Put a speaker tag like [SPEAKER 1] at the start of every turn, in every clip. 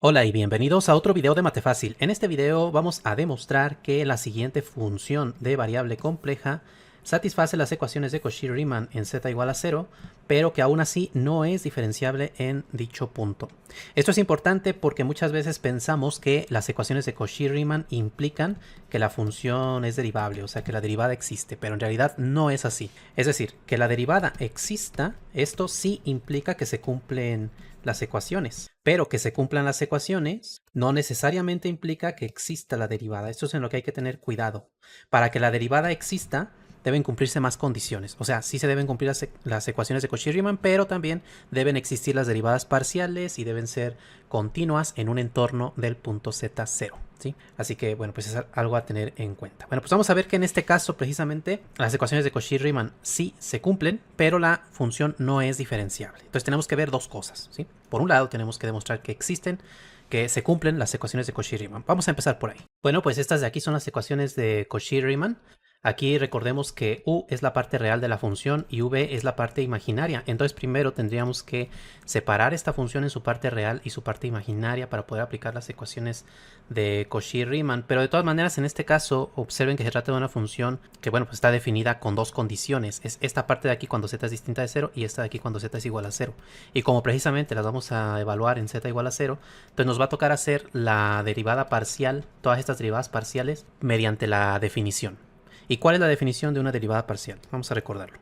[SPEAKER 1] Hola y bienvenidos a otro video de Matefácil. En este video vamos a demostrar que la siguiente función de variable compleja satisface las ecuaciones de Cauchy-Riemann en z igual a 0, pero que aún así no es diferenciable en dicho punto. Esto es importante porque muchas veces pensamos que las ecuaciones de Cauchy-Riemann implican que la función es derivable, o sea que la derivada existe, pero en realidad no es así. Es decir, que la derivada exista, esto sí implica que se cumplen las ecuaciones, pero que se cumplan las ecuaciones no necesariamente implica que exista la derivada. Esto es en lo que hay que tener cuidado. Para que la derivada exista, deben cumplirse más condiciones. O sea, sí se deben cumplir las ecuaciones de Cauchy-Riemann, pero también deben existir las derivadas parciales y deben ser continuas en un entorno del punto z0. ¿Sí? Así que, bueno, pues es algo a tener en cuenta. Bueno, pues vamos a ver que en este caso, precisamente, las ecuaciones de Cauchy-Riemann sí se cumplen, pero la función no es diferenciable. Entonces tenemos que ver dos cosas, ¿sí? Por un lado, tenemos que demostrar que existen, que se cumplen las ecuaciones de Cauchy-Riemann. Vamos a empezar por ahí. Bueno, pues estas de aquí son las ecuaciones de Cauchy-Riemann. Aquí recordemos que u es la parte real de la función y v es la parte imaginaria. Entonces primero tendríamos que separar esta función en su parte real y su parte imaginaria para poder aplicar las ecuaciones de Cauchy-Riemann. Pero de todas maneras, en este caso, observen que se trata de una función que, bueno, pues está definida con dos condiciones. Es esta parte de aquí cuando z es distinta de 0 y esta de aquí cuando z es igual a 0. Y como precisamente las vamos a evaluar en z igual a 0, pues nos va a tocar hacer la derivada parcial, todas estas derivadas parciales, mediante la definición. ¿Y cuál es la definición de una derivada parcial? Vamos a recordarlo.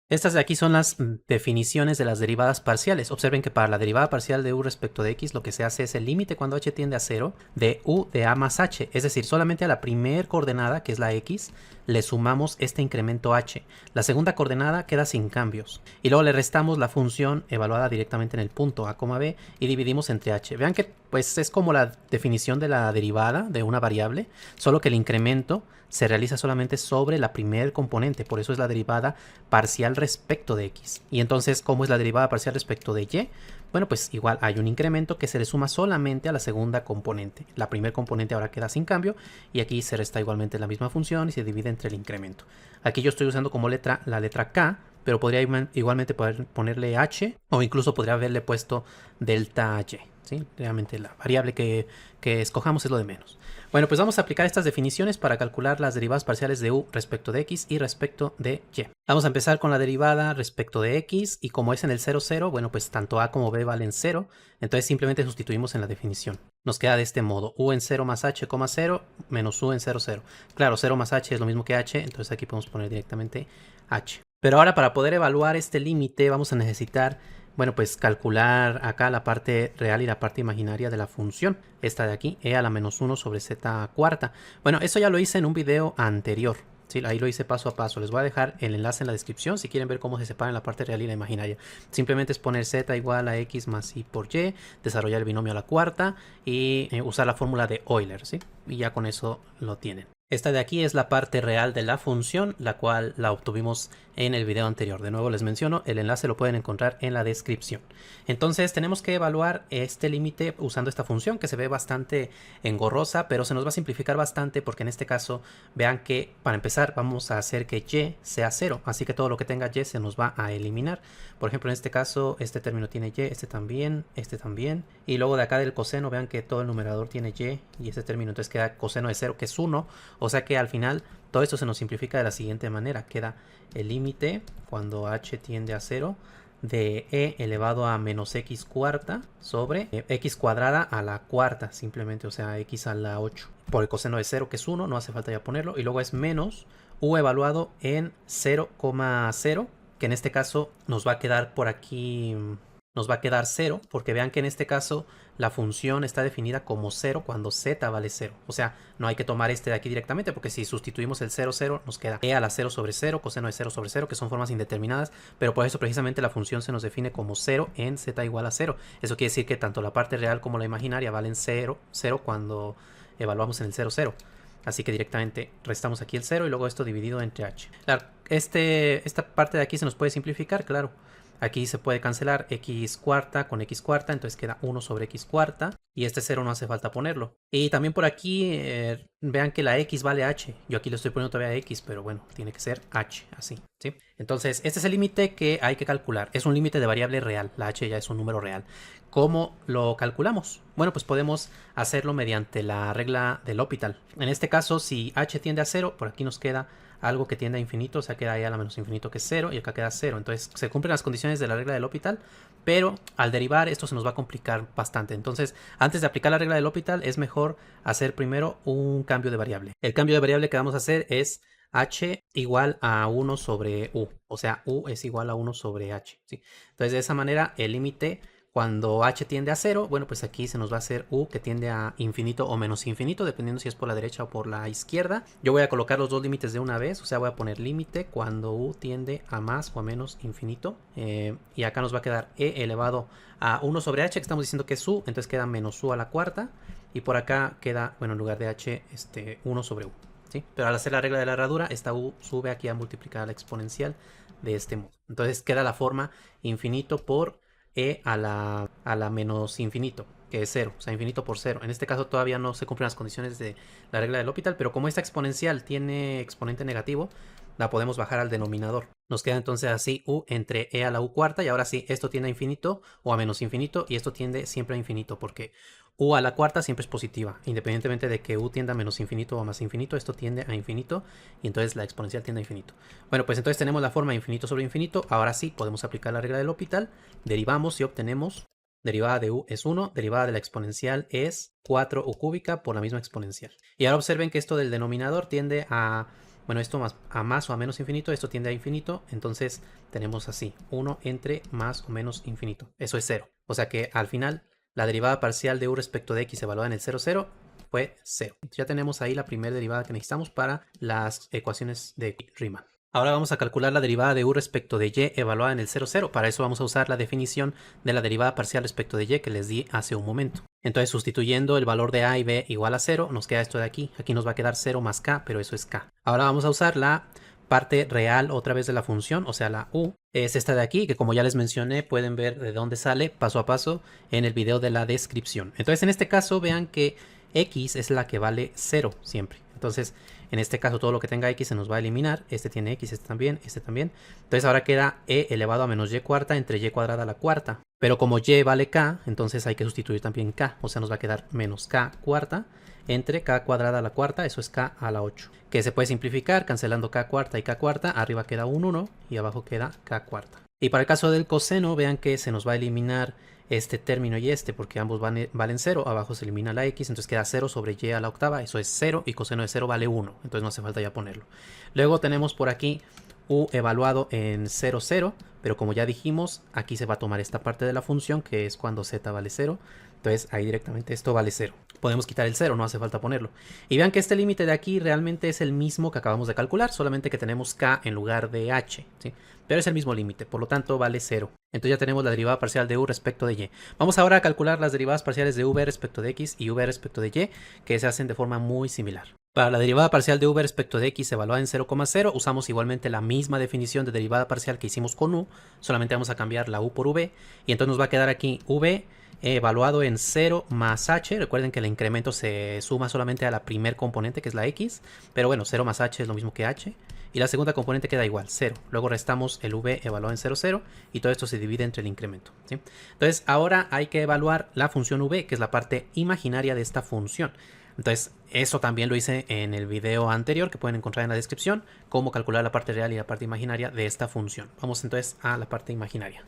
[SPEAKER 1] Estas de aquí son las definiciones de las derivadas parciales. Observen que para la derivada parcial de u respecto de x, lo que se hace es el límite cuando h tiende a 0 de u de a más h. Es decir, solamente a la primera coordenada, que es la x, le sumamos este incremento h. La segunda coordenada queda sin cambios. Y luego le restamos la función evaluada directamente en el punto a, b y dividimos entre h. Vean que pues es como la definición de la derivada de una variable, solo que el incremento se realiza solamente sobre la primer componente. Por eso es la derivada parcial respecto de x. Y entonces, ¿cómo es la derivada parcial respecto de y? Bueno, pues igual hay un incremento que se le suma solamente a la segunda componente. La primer componente ahora queda sin cambio y aquí se resta igualmente la misma función y se divide entre el incremento. Aquí yo estoy usando como letra la letra k, pero podría igualmente ponerle h o incluso podría haberle puesto delta y. ¿Sí? Realmente la variable que escojamos es lo de menos. Bueno, pues vamos a aplicar estas definiciones para calcular las derivadas parciales de u respecto de x y respecto de y. Vamos a empezar con la derivada respecto de x y como es en el 0, 0, bueno, pues tanto a como b valen 0, entonces simplemente sustituimos en la definición. Nos queda de este modo, u en 0 más h, 0, menos u en 0, 0. Claro, 0 más h es lo mismo que h, entonces aquí podemos poner directamente h. Pero ahora para poder evaluar este límite vamos a necesitar, bueno, pues calcular acá la parte real y la parte imaginaria de la función. Esta de aquí, e a la menos 1 sobre z cuarta. Bueno, eso ya lo hice en un video anterior. Sí, ahí lo hice paso a paso. Les voy a dejar el enlace en la descripción si quieren ver cómo se separan la parte real y la imaginaria. Simplemente es poner z igual a x más y por y, desarrollar el binomio a la cuarta y usar la fórmula de Euler, ¿sí? Y ya con eso lo tienen. Esta de aquí es la parte real de la función, la cual la obtuvimos en el video anterior. De nuevo les menciono, el enlace lo pueden encontrar en la descripción. Entonces tenemos que evaluar este límite usando esta función que se ve bastante engorrosa, pero se nos va a simplificar bastante porque en este caso vean que para empezar vamos a hacer que y sea 0. Así que todo lo que tenga y se nos va a eliminar. Por ejemplo, en este caso este término tiene y, este también. Y luego de acá del coseno vean que todo el numerador tiene y este término, entonces queda coseno de 0 que es 1. O sea que al final todo esto se nos simplifica de la siguiente manera. Queda el límite cuando h tiende a 0 de e elevado a menos x cuarta sobre x cuadrada a la cuarta simplemente, o sea x a la 8 por el coseno de 0 que es 1, no hace falta ya ponerlo, y luego es menos u evaluado en 0,0 que en este caso nos va a quedar por aquí, nos va a quedar 0 porque vean que en este caso la función está definida como 0 cuando z vale 0. O sea, no hay que tomar este de aquí directamente porque si sustituimos el 0, 0 nos queda e a la 0 sobre 0, coseno de 0 sobre 0, que son formas indeterminadas, pero por eso precisamente la función se nos define como 0 en z igual a 0. Eso quiere decir que tanto la parte real como la imaginaria valen 0, 0 cuando evaluamos en el 0, 0. Así que directamente restamos aquí el 0 y luego esto dividido entre h. Claro, esta parte de aquí se nos puede simplificar, claro. Aquí se puede cancelar x cuarta con x cuarta, entonces queda 1 sobre x cuarta. Y este 0 no hace falta ponerlo. Y también por aquí vean que la x vale h. Yo aquí le estoy poniendo todavía x, pero bueno, tiene que ser h, así, ¿sí? Entonces, este es el límite que hay que calcular. Es un límite de variable real. La h ya es un número real. ¿Cómo lo calculamos? Bueno, pues podemos hacerlo mediante la regla del L'Hopital. En este caso, si h tiende a 0, por aquí nos queda algo que tiende a infinito, o sea, queda ahí a la menos infinito que es 0 y acá queda 0. Entonces, se cumplen las condiciones de la regla del L'Hopital, pero al derivar esto se nos va a complicar bastante. Entonces, antes de aplicar la regla del L'Hopital, es mejor hacer primero un cambio de variable. El cambio de variable que vamos a hacer es h igual a 1 sobre u, o sea, u es igual a 1 sobre h, ¿sí? Entonces, de esa manera, el límite cuando h tiende a 0, bueno, pues aquí se nos va a hacer u que tiende a infinito o menos infinito, dependiendo si es por la derecha o por la izquierda. Yo voy a colocar los dos límites de una vez, o sea, voy a poner límite cuando u tiende a más o a menos infinito. Y acá nos va a quedar e elevado a 1 sobre h, que estamos diciendo que es u, entonces queda menos u a la cuarta. Y por acá queda, bueno, en lugar de h, 1 sobre u. ¿Sí? Pero al hacer la regla de la herradura, esta u sube aquí a multiplicar la exponencial de este modo. Entonces queda la forma infinito por e a la menos infinito, que es 0, o sea, infinito por 0. En este caso todavía no se cumplen las condiciones de la regla del L'Hopital, pero como esta exponencial tiene exponente negativo, la podemos bajar al denominador. Nos queda entonces así u entre e a la u cuarta, y ahora sí, esto tiende a infinito o a menos infinito, y esto tiende siempre a infinito, porque u a la cuarta siempre es positiva, independientemente de que u tienda a menos infinito o a más infinito, esto tiende a infinito, y entonces la exponencial tiende a infinito. Bueno, pues entonces tenemos la forma infinito sobre infinito. Ahora sí, podemos aplicar la regla del L'Hopital, derivamos y obtenemos derivada de u es 1, derivada de la exponencial es 4u cúbica por la misma exponencial. Y ahora observen que esto del denominador tiende a, bueno, esto a más o a menos infinito, esto tiende a infinito, entonces tenemos así, 1 entre más o menos infinito, eso es 0. O sea que al final la derivada parcial de u respecto de x evaluada en el 0, 0 fue 0. Entonces ya tenemos ahí la primera derivada que necesitamos para las ecuaciones de Riemann. Ahora vamos a calcular la derivada de u respecto de y evaluada en el 0, 0. Para eso vamos a usar la definición de la derivada parcial respecto de y que les di hace un momento. Entonces, sustituyendo el valor de a y b igual a 0, nos queda esto de aquí. Aquí nos va a quedar 0 más k, pero eso es k. Ahora vamos a usar la parte real otra vez de la función, o sea, la u. Es esta de aquí, que como ya les mencioné, pueden ver de dónde sale paso a paso en el video de la descripción. Entonces, en este caso, vean que x es la que vale 0 siempre. Entonces, en este caso, todo lo que tenga x se nos va a eliminar. Este tiene x, este también, este también. Entonces, ahora queda e elevado a menos y cuarta entre y cuadrada a la cuarta. Pero como y vale k, entonces hay que sustituir también k. O sea, nos va a quedar menos k cuarta entre k cuadrada a la cuarta, eso es k a la 8. Que se puede simplificar cancelando k cuarta y k cuarta. Arriba queda un 1 y abajo queda k cuarta. Y para el caso del coseno, vean que se nos va a eliminar este término y este, porque ambos valen 0, abajo se elimina la x, entonces queda 0 sobre y a la octava, eso es 0, y coseno de 0 vale 1, entonces no hace falta ya ponerlo. Luego tenemos por aquí u evaluado en 0, 0, pero como ya dijimos, aquí se va a tomar esta parte de la función, que es cuando z vale 0, entonces ahí directamente esto vale 0. Podemos quitar el 0, no hace falta ponerlo. Y vean que este límite de aquí realmente es el mismo que acabamos de calcular, solamente que tenemos k en lugar de h, ¿sí? Pero es el mismo límite, por lo tanto vale 0. Entonces ya tenemos la derivada parcial de u respecto de y. Vamos ahora a calcular las derivadas parciales de v respecto de x y v respecto de y, que se hacen de forma muy similar. Para la derivada parcial de v respecto de x evaluada en 0,0, usamos igualmente la misma definición de derivada parcial que hicimos con u, solamente vamos a cambiar la u por v, y entonces nos va a quedar aquí v evaluado en 0 más h. Recuerden que el incremento se suma solamente a la primer componente, que es la x, pero bueno, 0 más h es lo mismo que h, y la segunda componente queda igual, 0. Luego restamos el v evaluado en 0, 0, y todo esto se divide entre el incremento, ¿sí? Entonces ahora hay que evaluar la función v, que es la parte imaginaria de esta función. Entonces, eso también lo hice en el video anterior, que pueden encontrar en la descripción, cómo calcular la parte real y la parte imaginaria de esta función. Vamos entonces a la parte imaginaria.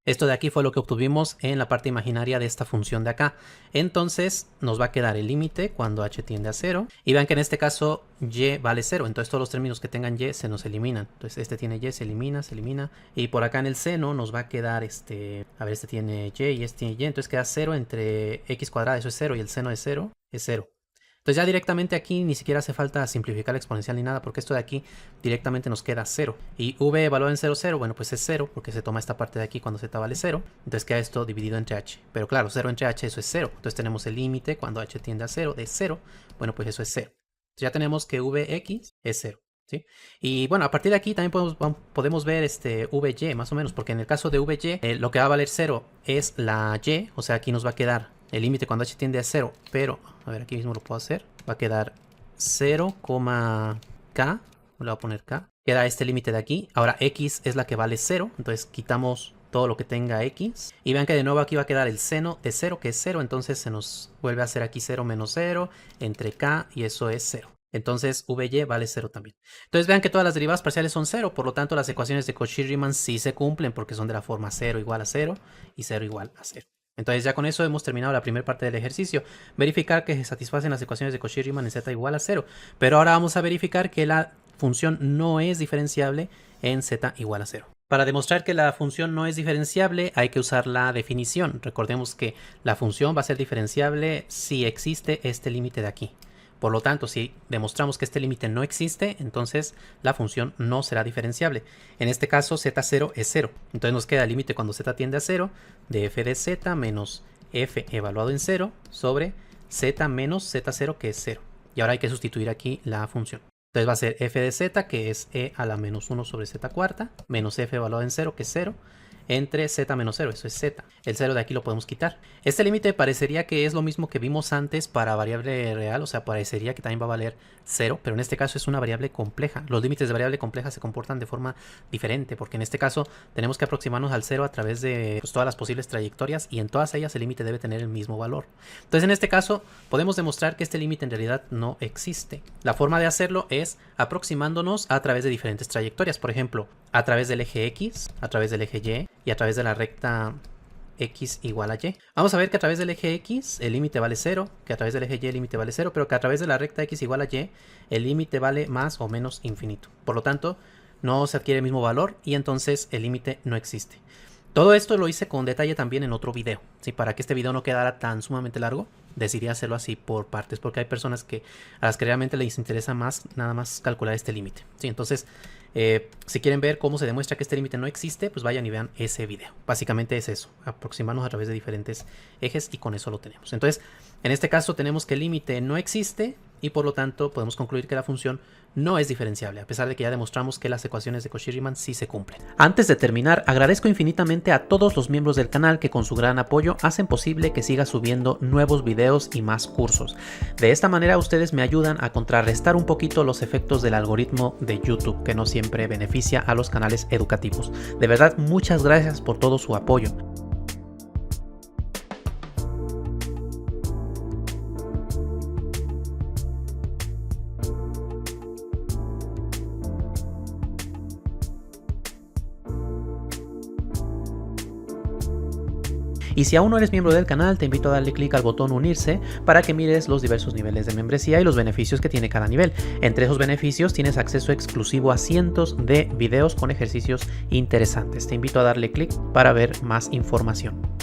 [SPEAKER 1] Esto de aquí fue lo que obtuvimos en la parte imaginaria de esta función de acá. Entonces nos va a quedar el límite cuando h tiende a 0. Y vean que en este caso y vale 0. Entonces todos los términos que tengan y se nos eliminan. Entonces este tiene y, se elimina, se elimina. Y por acá en el seno nos va a quedar a ver, este tiene y este tiene y. Entonces queda 0 entre x cuadrada, eso es 0. Y el seno de 0 es 0. Entonces ya directamente aquí ni siquiera hace falta simplificar la exponencial ni nada, porque esto de aquí directamente nos queda 0. Y v evaluado en 0, 0, bueno, pues es 0, porque se toma esta parte de aquí cuando z vale 0. Entonces queda esto dividido entre h. Pero claro, 0 entre h, eso es 0. Entonces tenemos el límite cuando h tiende a 0 de 0. Bueno, pues eso es 0. Entonces ya tenemos que vx es 0. ¿Sí? Y bueno, a partir de aquí también podemos ver vy más o menos, porque en el caso de vy lo que va a valer 0 es la y, o sea aquí nos va a quedar el límite cuando h tiende a 0, pero, a ver, aquí mismo lo puedo hacer, va a quedar 0,k, le voy a poner k, queda este límite de aquí. Ahora x es la que vale 0, entonces quitamos todo lo que tenga x. Y vean que de nuevo aquí va a quedar el seno de 0, que es 0, entonces se nos vuelve a hacer aquí 0 menos 0, entre k, y eso es 0. Entonces VY vale 0 también. Entonces vean que todas las derivadas parciales son 0, por lo tanto las ecuaciones de Cauchy-Riemann sí se cumplen porque son de la forma 0 igual a 0 y 0 igual a 0. Entonces ya con eso hemos terminado la primera parte del ejercicio. Verificar que se satisfacen las ecuaciones de Cauchy-Riemann en z igual a 0. Pero ahora vamos a verificar que la función no es diferenciable en z igual a 0. Para demostrar que la función no es diferenciable hay que usar la definición. Recordemos que la función va a ser diferenciable si existe este límite de aquí. Por lo tanto, si demostramos que este límite no existe, entonces la función no será diferenciable. En este caso, z0 es 0. Entonces nos queda el límite cuando z tiende a 0 de f de z menos f evaluado en 0 sobre z menos z0 que es 0. Y ahora hay que sustituir aquí la función. Entonces va a ser f de z, que es e a la menos 1 sobre z cuarta, menos f evaluado en 0, que es 0, entre z menos 0, eso es z. El 0 de aquí lo podemos quitar. Este límite parecería que es lo mismo que vimos antes para variable real, o sea, parecería que también va a valer 0, pero en este caso es una variable compleja. Los límites de variable compleja se comportan de forma diferente, porque en este caso tenemos que aproximarnos al 0 a través de todas las posibles trayectorias, y en todas ellas el límite debe tener el mismo valor. Entonces en este caso podemos demostrar que este límite en realidad no existe. La forma de hacerlo es aproximándonos a través de diferentes trayectorias, por ejemplo, a través del eje X, a través del eje Y y a través de la recta X igual a Y. Vamos a ver que a través del eje X el límite vale 0, que a través del eje Y el límite vale 0, pero que a través de la recta X igual a Y el límite vale más o menos infinito. Por lo tanto, no se adquiere el mismo valor y entonces el límite no existe. Todo esto lo hice con detalle también en otro video, ¿sí? Para que este video no quedara tan sumamente largo, decidí hacerlo así por partes, porque hay personas a las que realmente les interesa más nada más calcular este límite, ¿sí? Entonces, si quieren ver cómo se demuestra que este límite no existe, pues vayan y vean ese video. Básicamente es eso, aproximarnos a través de diferentes ejes y con eso lo tenemos. Entonces, en este caso tenemos que el límite no existe y por lo tanto podemos concluir que la función no es diferenciable, a pesar de que ya demostramos que las ecuaciones de Cauchy-Riemann sí se cumplen. Antes de terminar, agradezco infinitamente a todos los miembros del canal que con su gran apoyo hacen posible que siga subiendo nuevos videos y más cursos. De esta manera ustedes me ayudan a contrarrestar un poquito los efectos del algoritmo de YouTube, que no siempre beneficia a los canales educativos. De verdad, muchas gracias por todo su apoyo. Y si aún no eres miembro del canal, te invito a darle clic al botón unirse para que mires los diversos niveles de membresía y los beneficios que tiene cada nivel. Entre esos beneficios tienes acceso exclusivo a cientos de videos con ejercicios interesantes. Te invito a darle clic para ver más información.